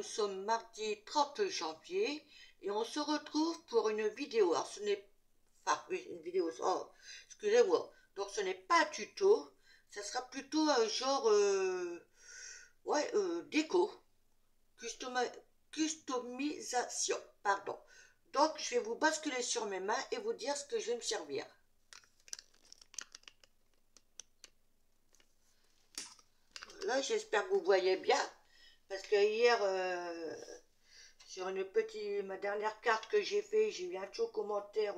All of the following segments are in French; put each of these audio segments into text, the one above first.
nous sommes mardi 30 janvier et on se retrouve pour une vidéo. Alors ce n'est pas une vidéo, oh, excusez-moi. Donc ce n'est pas un tuto, ça sera plutôt un genre déco, customisation, pardon. Donc je vais vous basculer sur mes mains et vous dire ce que je vais me servir. Là, j'espère que vous voyez bien, parce que hier, sur ma dernière carte que j'ai fait, j'ai eu un petit commentaire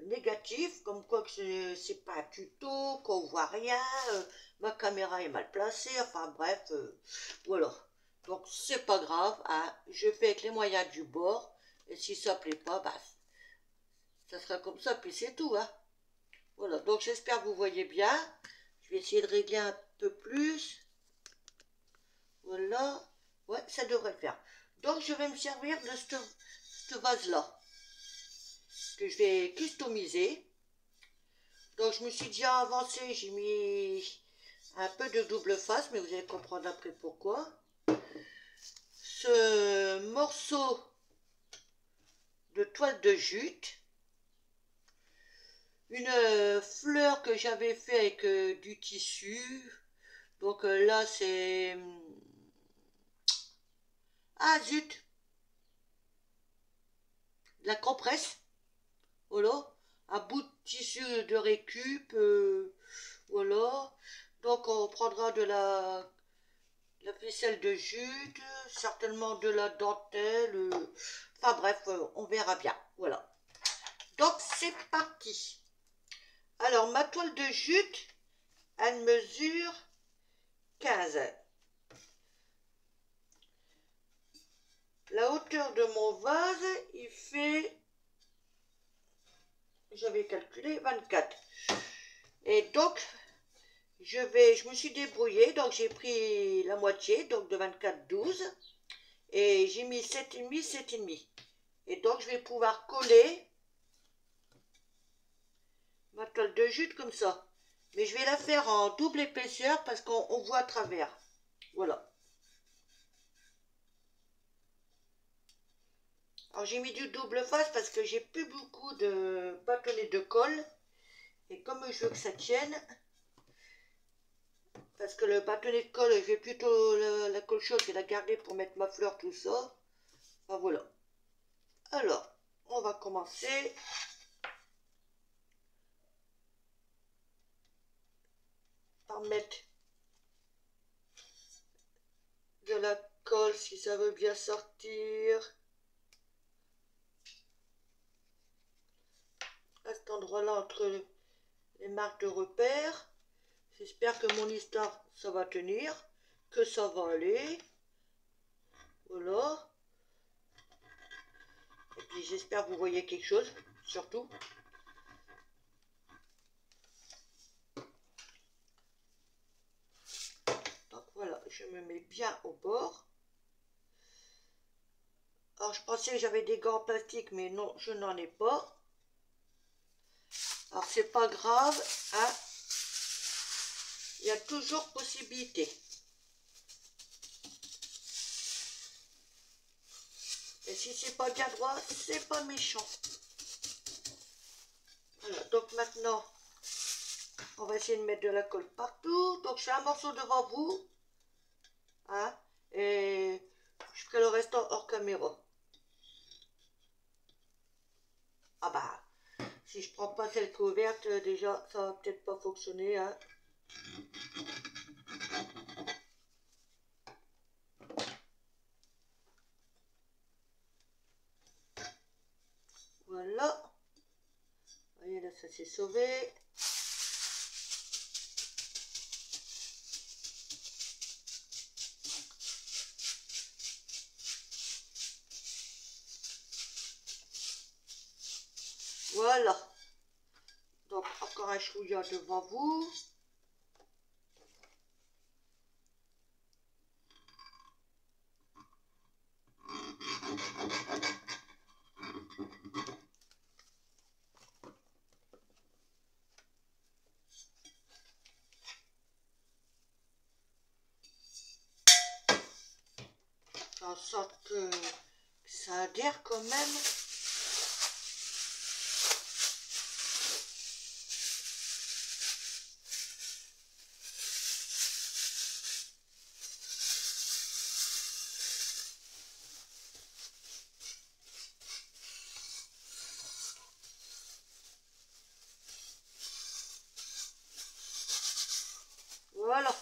négatif, comme quoi que c'est pas un tuto, qu'on voit rien, ma caméra est mal placée, enfin bref, voilà. Donc c'est pas grave, hein, je fais avec les moyens du bord, et si ça plaît pas, bah, ça sera comme ça, puis c'est tout, hein. Voilà, donc j'espère que vous voyez bien, je vais essayer de régler un peu plus. Voilà, ouais, ça devrait le faire. Donc je vais me servir de ce vase-là, que je vais customiser. Donc je me suis déjà avancé, j'ai mis un peu de double face, mais vous allez comprendre après pourquoi. Ce morceau de toile de jute, une fleur que j'avais fait avec du tissu. Donc là c'est... Ah zut, de la compresse. Voilà, un bout de tissu de récup, voilà. Donc on prendra de la ficelle de jute, certainement de la dentelle, enfin bref, on verra bien, voilà. Donc c'est parti. Alors ma toile de jute, elle mesure 15. La hauteur de mon vase, il fait, j'avais calculé, 24. Et donc, je me suis débrouillée, donc j'ai pris la moitié, donc de 24, 12. Et j'ai mis 7,5, 7,5. Et donc, je vais pouvoir coller ma toile de jute comme ça. Mais je vais la faire en double épaisseur parce qu'on voit à travers. Voilà. Alors, j'ai mis du double face parce que j'ai plus beaucoup de bâtonnets de colle. Et comme je veux que ça tienne, parce que le bâtonnet de colle, je vais plutôt la colle chaude, je vais la garder pour mettre ma fleur, tout ça. Enfin, voilà. Alors, on va commencer. Par mettre de la colle si ça veut bien sortir. À cet endroit-là, entre les marques de repère. J'espère que mon histoire, ça va tenir, que ça va aller. Voilà. Et puis j'espère que vous voyez quelque chose, surtout. Donc voilà, je me mets bien au bord. Alors je pensais que j'avais des gants en plastique, mais non, je n'en ai pas. Alors c'est pas grave, hein. Il y a toujours possibilité. Et si c'est pas bien droit, c'est pas méchant. Voilà, donc maintenant, on va essayer de mettre de la colle partout. Donc je fais un morceau devant vous. Hein, et je ferai le restant hors caméra. Ah bah, si je prends pas celle couverte, déjà, ça va peut-être pas fonctionner. Hein. Voilà. Vous voyez, là, ça s'est sauvé. Voilà. Donc, encore un chouïa devant vous. faire en sorte que ça adhère quand même. Voilà.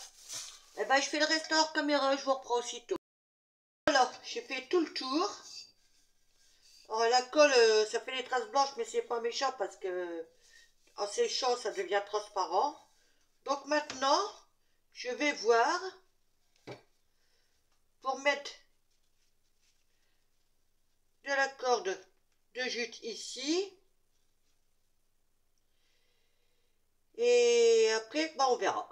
Et ben je fais le reste hors caméra, je vous reprends aussitôt. Voilà, j'ai fait tout le tour. Alors la colle, ça fait des traces blanches, mais c'est pas méchant parce que en séchant, ça devient transparent. Donc maintenant, je vais voir pour mettre de la corde de jute ici. Et après, bah, on verra.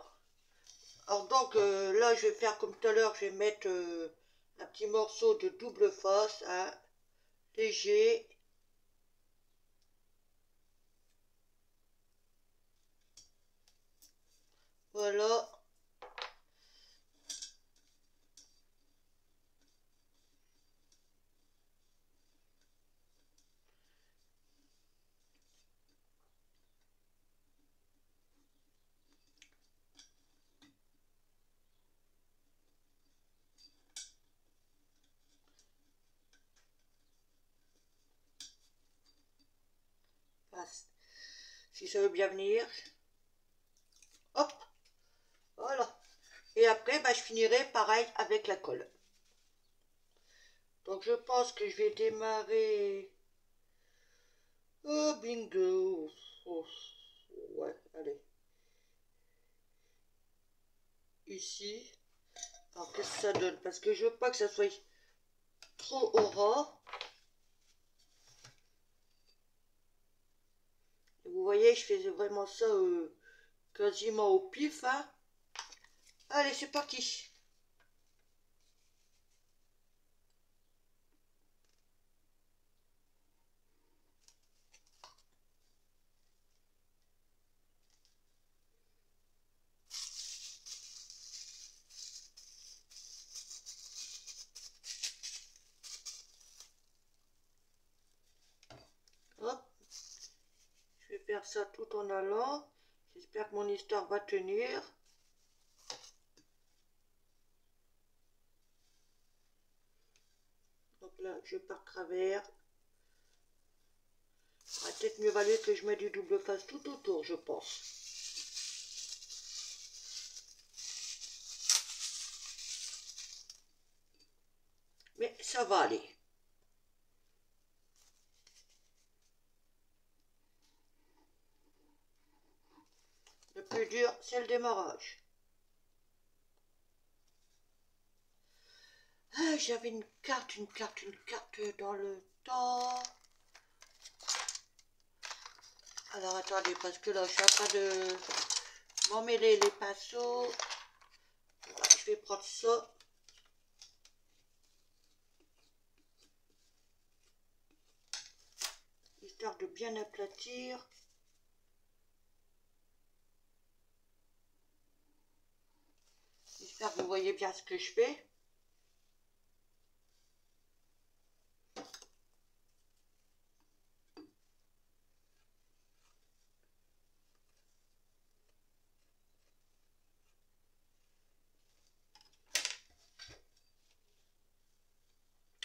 Alors donc là, je vais faire comme tout à l'heure, je vais mettre un petit morceau de double face, hein, léger. Voilà. Passe. Si ça veut bien venir. Hop. Voilà. Et après, bah, je finirai pareil avec la colle. Donc je pense que je vais démarrer. Oh, bingo. Oh, ouais, allez. Ici. Alors qu'est-ce que ça donne? Parce que je veux pas que ça soit trop au ras. Et vous voyez, je fais vraiment ça quasiment au pif. Hein. Allez, c'est parti. Hop. Je vais faire ça tout en allant. J'espère que mon histoire va tenir. Donc là, je pars travers. Il va peut-être mieux valer que je mette du double face tout autour, je pense. Mais ça va aller. Le plus dur, c'est le démarrage. Ah, j'avais une carte dans le temps. Alors attendez, parce que là, je suis en train de m'emmêler les pinceaux. Je vais prendre ça. Histoire de bien aplatir. J'espère que vous voyez bien ce que je fais.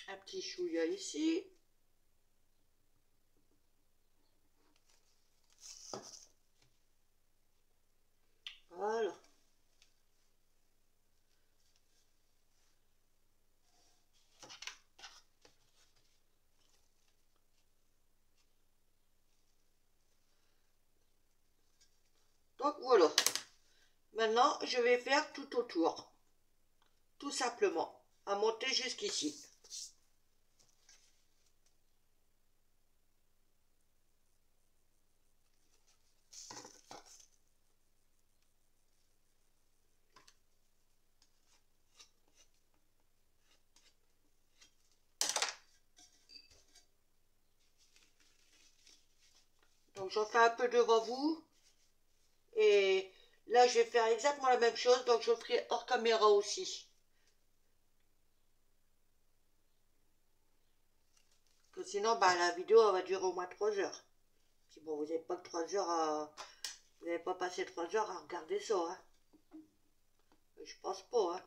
Un petit chouïa ici. Voilà. Donc voilà. Maintenant, je vais faire tout autour. Tout simplement. À monter jusqu'ici. Donc j'en fais un peu devant vous. Et là, je vais faire exactement la même chose. Donc je le ferai hors caméra aussi. que sinon, bah, la vidéo elle va durer au moins 3 heures. Puis bon, vous n'avez pas que 3 heures à... Vous n'avez pas passé 3 heures à regarder ça, hein. Je pense pas, hein.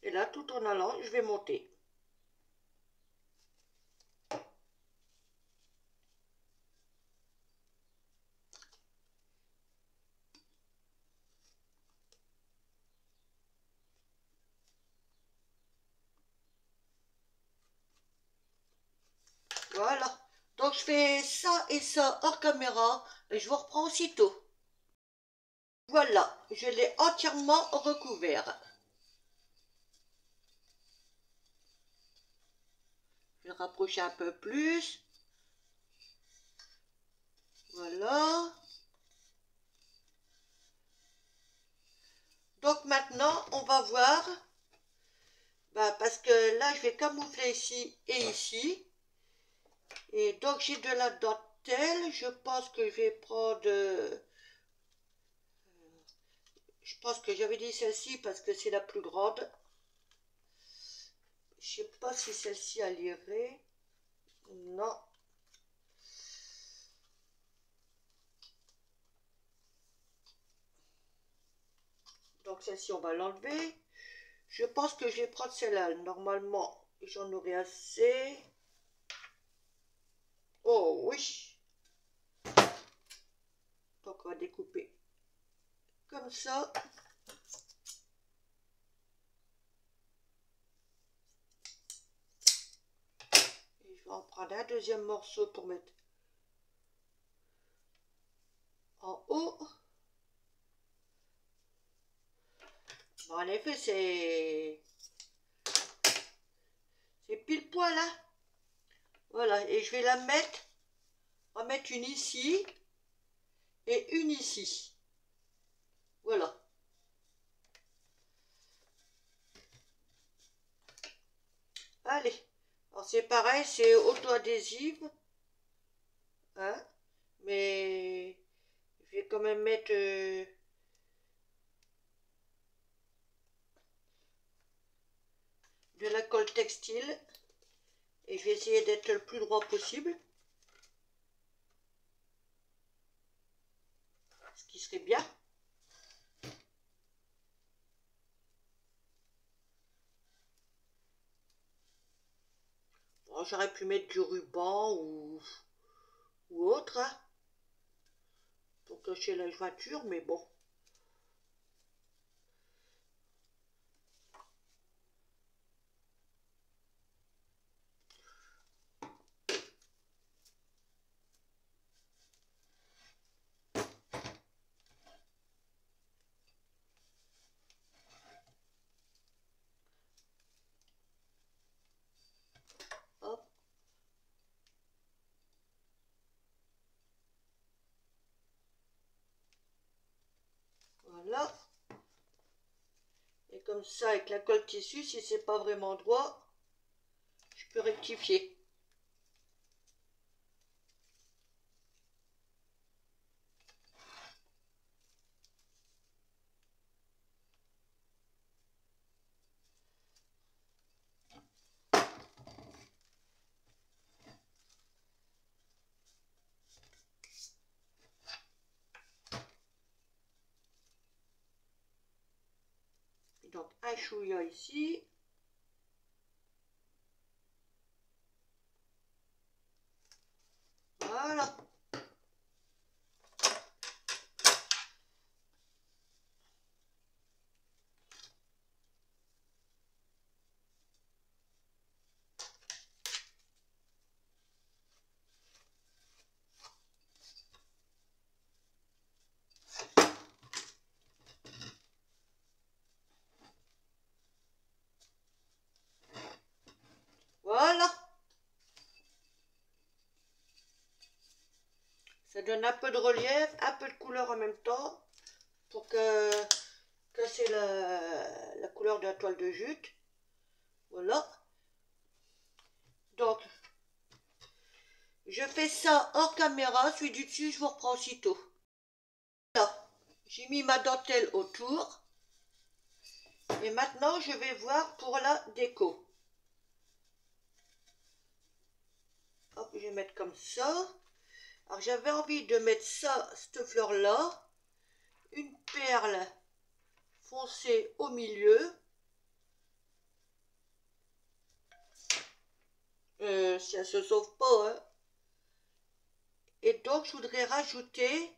Et là, tout en allant, je vais monter. Voilà. Donc, je fais ça et ça hors caméra et je vous reprends aussitôt. Voilà, je l'ai entièrement recouvert. Je vais rapprocher un peu plus. Voilà. Donc maintenant, on va voir. Bah, parce que là, je vais camoufler ici et ici. Et donc, j'ai de la dentelle. Je pense que je vais prendre... je pense que j'avais dit celle-ci parce que c'est la plus grande. Je sais pas si celle-ci elle irait. Non. Donc celle-ci, on va l'enlever. Je pense que je vais prendre celle-là. Normalement, j'en aurai assez. Oh oui. Donc on va découper comme ça. Et je vais en prendre un deuxième morceau pour mettre en haut. Bon, en effet, c'est pile poil là. Voilà, et je vais la mettre. On va mettre une ici et une ici. Voilà. Allez. Alors c'est pareil, c'est auto-adhésive. Hein. Mais je vais quand même mettre de la colle textile. Et je vais essayer d'être le plus droit possible. Ce qui serait bien. Bon, j'aurais pu mettre du ruban ou autre. Hein, pour cacher la jointure, mais bon. Hop. Voilà. Et comme ça, avec la colle tissu, si c'est pas vraiment droit, je peux rectifier. Donc un chouïa ici. Voilà. Ça donne un peu de relief, un peu de couleur en même temps, pour que c'est la couleur de la toile de jute. Voilà. Donc, je fais ça hors caméra, celui du dessus, je vous reprends aussitôt. Là, j'ai mis ma dentelle autour. Et maintenant, je vais voir pour la déco. Hop, je vais mettre comme ça. Alors, j'avais envie de mettre ça, cette fleur-là. Une perle foncée au milieu. Si elle se sauve pas, hein. Et donc, je voudrais rajouter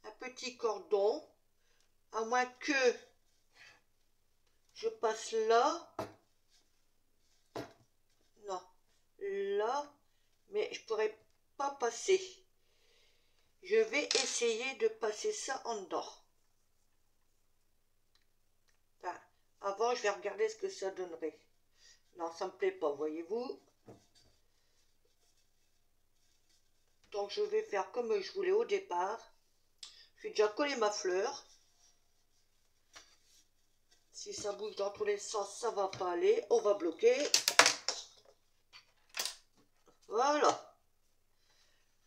un petit cordon, à moins que je passe là. Non, là, mais je pourrais pas passer. Je vais essayer de passer ça en dedans. Enfin, avant, je vais regarder ce que ça donnerait. Non, ça me plaît pas, voyez-vous. Donc, je vais faire comme je voulais au départ. Je vais déjà coller ma fleur. Si ça bouge dans tous les sens, ça va pas aller. On va bloquer. Voilà.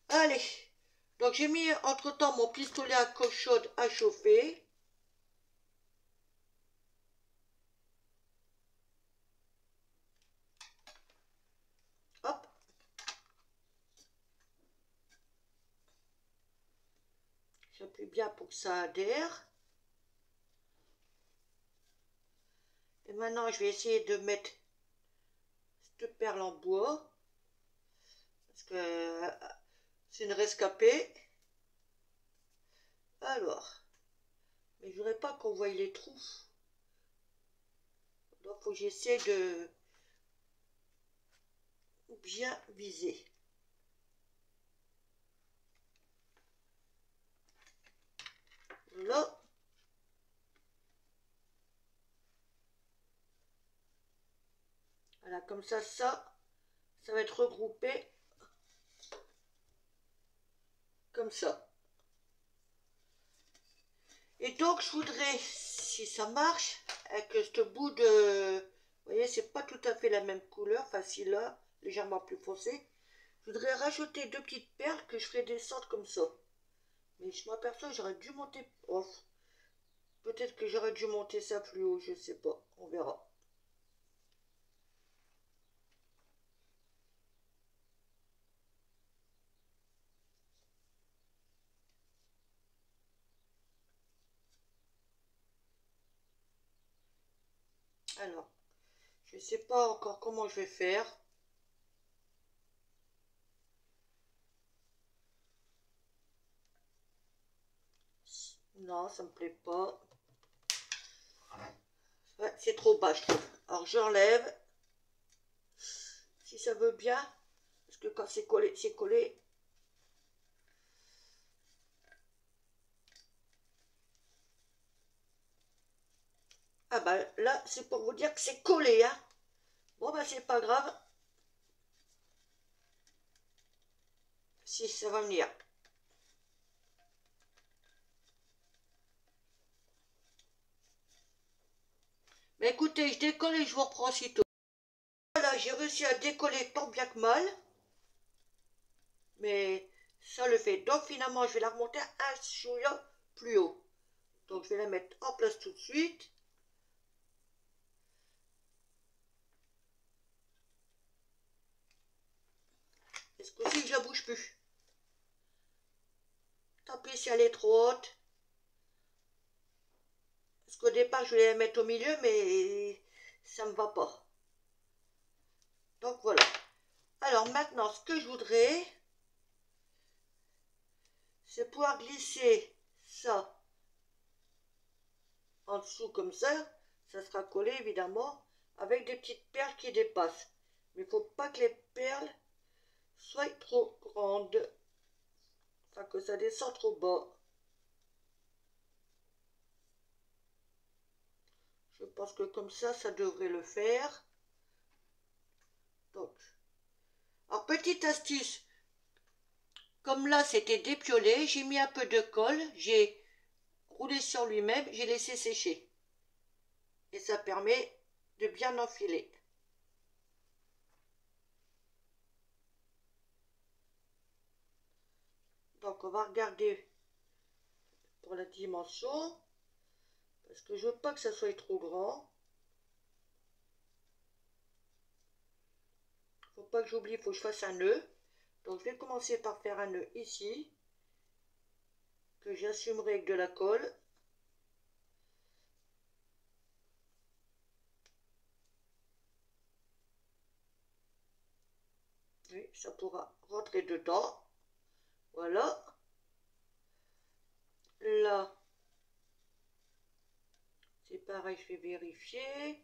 Allez. Donc, j'ai mis entre-temps mon pistolet à coque chaude à chauffer. Hop. J'appuie bien pour que ça adhère. Et maintenant, je vais essayer de mettre cette perle en bois. Parce que c'est une rescapée. Alors. Mais je voudrais pas qu'on voie les trous. Donc, il faut que j'essaie de bien viser. Là. Voilà, comme ça va être regroupé comme ça. Et donc, je voudrais, si ça marche, avec ce bout de... Vous voyez, c'est pas tout à fait la même couleur, enfin, si là, légèrement plus foncé. Je voudrais rajouter deux petites perles que je ferai descendre comme ça. Mais je m'aperçois que j'aurais dû monter... Oh, peut-être que j'aurais dû monter ça plus haut, je sais pas, on verra. Alors, je sais pas encore comment je vais faire. Non, ça me plaît pas. Ouais, c'est trop bas, je trouve. Alors, j'enlève. Si ça veut bien. Parce que quand c'est collé, c'est collé. Ah bah là, c'est pour vous dire que c'est collé, hein. Bon bah c'est pas grave. Si, ça va venir. Mais écoutez, je décolle et je vous reprends aussitôt. Voilà, j'ai réussi à décoller tant bien que mal. Mais ça le fait. Donc finalement, je vais la remonter un chouïa plus haut. Donc je vais la mettre en place tout de suite. Est-ce que si je la bouge plus? Tant pis si elle est trop haute. Parce qu'au départ, je voulais la mettre au milieu, mais ça me va pas. Donc voilà. Alors maintenant, ce que je voudrais, c'est pouvoir glisser ça en dessous comme ça. Ça sera collé évidemment avec des petites perles qui dépassent. Mais il ne faut pas que les perles soient trop grandes. Enfin que ça descend trop bas. Je pense que comme ça devrait le faire. Donc, petite astuce, comme là c'était dépiolé, j'ai mis un peu de colle, j'ai roulé sur lui-même, j'ai laissé sécher. Et ça permet de bien enfiler. Donc on va regarder pour la dimension, parce que je veux pas que ça soit trop grand. Faut pas que j'oublie, il faut que je fasse un nœud. Donc je vais commencer par faire un nœud ici, que j'assumerai avec de la colle. Oui, ça pourra rentrer dedans. Voilà. Là, c'est pareil, je vais vérifier.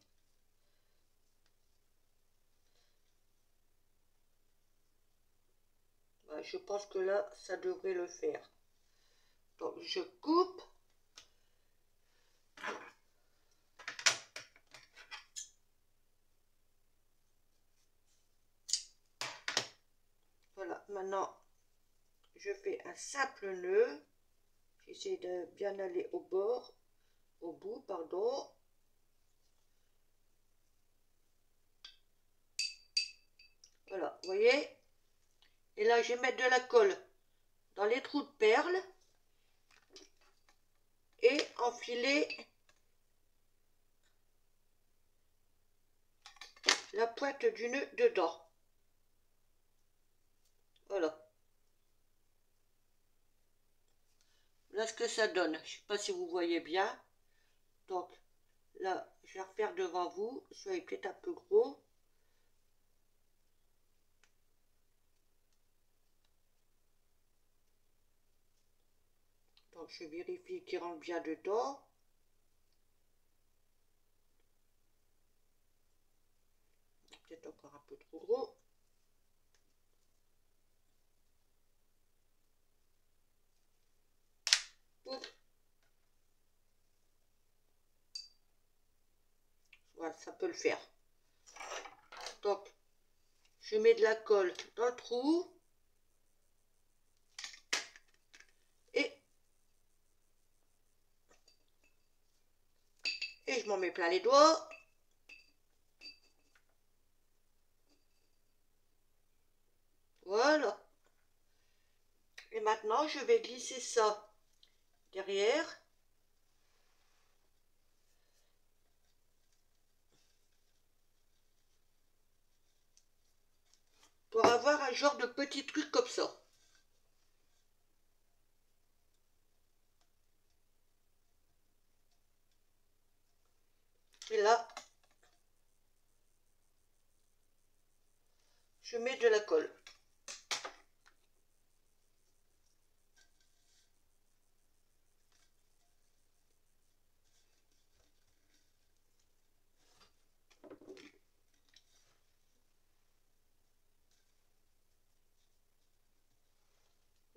Ouais, je pense que là, ça devrait le faire. Donc je coupe. Voilà, maintenant, je fais un simple nœud. J'essaie de bien aller au bord, au bout, pardon. Voilà, vous voyez? Et là, je vais mettre de la colle dans les trous de perles et enfiler la pointe du nœud dedans. Voilà. Là, ce que ça donne, je ne sais pas si vous voyez bien. Donc, là, je vais refaire devant vous. Soyez peut-être un peu gros. Donc, je vérifie qu'il rentre bien dedans. Peut-être encore un peu trop gros. Ouf. Voilà, ça peut le faire. Donc, je mets de la colle dans le trou. Et je m'en mets plein les doigts. Voilà. Et maintenant, je vais glisser ça derrière. Pour avoir un genre de petit truc comme ça. Et là, je mets de la colle.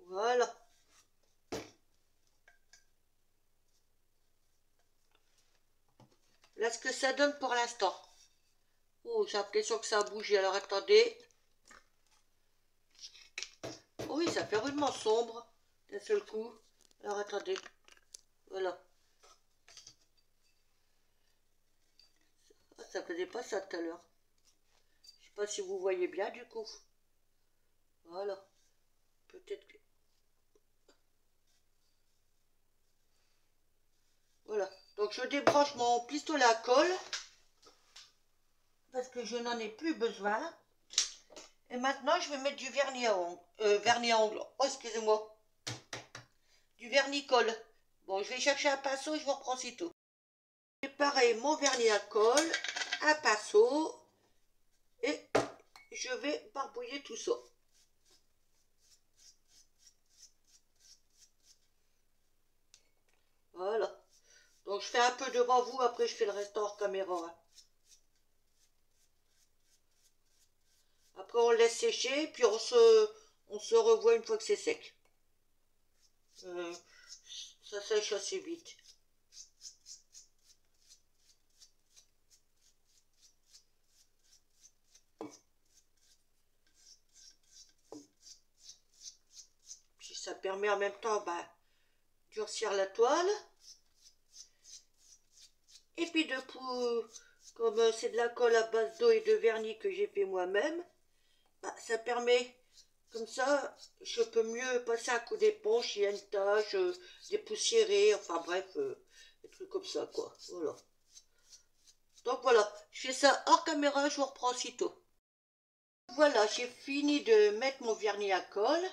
Voilà. Là, ce que ça donne pour l'instant. Oh, j'ai l'impression que ça a bougé. Alors, attendez. Oh oui, ça fait rudement sombre d'un seul coup. Alors, attendez. Voilà. Ah, ça faisait pas ça tout à l'heure. Je sais pas si vous voyez bien du coup. Voilà. Peut-être que... Voilà. Donc, je débranche mon pistolet à colle. Parce que je n'en ai plus besoin. Et maintenant, je vais mettre du vernis à ongles. Vernis à ongles. Oh, excusez-moi. Du vernis-colle. Bon, je vais chercher un pinceau et je vous reprends sitôt. J'ai pareil, mon vernis à colle, un pinceau. Et je vais barbouiller tout ça. Voilà. Donc, je fais un peu devant vous. Après, je fais le reste hors caméra. Hein. Après, on laisse sécher. Puis, on se revoit une fois que c'est sec. Ça sèche assez vite. permet en même temps durcir la toile. Et puis de coup, comme c'est de la colle à base d'eau et de vernis que j'ai fait moi-même, ça permet, comme ça, je peux mieux passer un coup d'éponge s'il y a une tache, dépoussiérée, enfin bref, des trucs comme ça, quoi. Voilà. Donc voilà, je fais ça hors caméra, je vous reprends aussitôt. Voilà, j'ai fini de mettre mon vernis à colle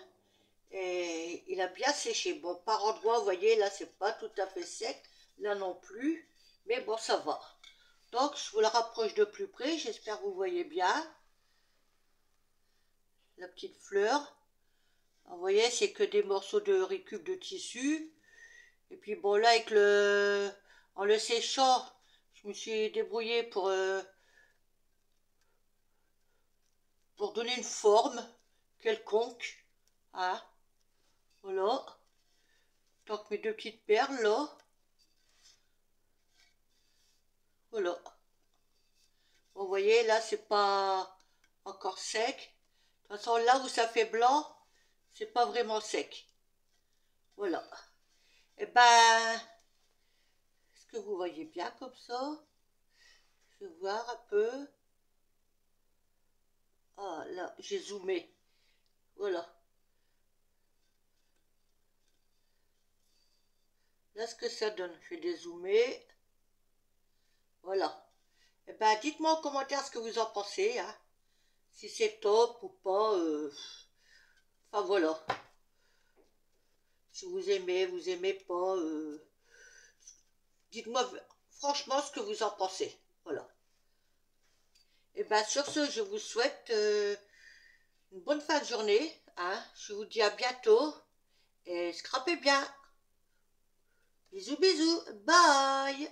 et il a bien séché. Bon, par endroits, vous voyez, là, c'est pas tout à fait sec, là non plus, mais bon, ça va. Donc, je vous la rapproche de plus près, j'espère que vous voyez bien. La petite fleur. Alors, vous voyez, c'est que des morceaux de récup de tissu. Et puis bon, là, en le séchant, je me suis débrouillée pour donner une forme quelconque. Hein. Voilà. Donc mes deux petites perles là. Voilà. Vous voyez, là, c'est pas encore sec. De toute façon, là où ça fait blanc, c'est pas vraiment sec. Voilà. Et est-ce que vous voyez bien comme ça? Je vais voir un peu. Ah, là, j'ai zoomé. Voilà. Là, ce que ça donne, je vais dézoomer. Voilà. Et dites-moi en commentaire ce que vous en pensez, hein. Si c'est top ou pas. Enfin, voilà. Si vous aimez pas. Dites-moi franchement ce que vous en pensez. Voilà. Et sur ce, je vous souhaite une bonne fin de journée. Hein. Je vous dis à bientôt. Et scrapez bien. Bisous, bisous. Bye.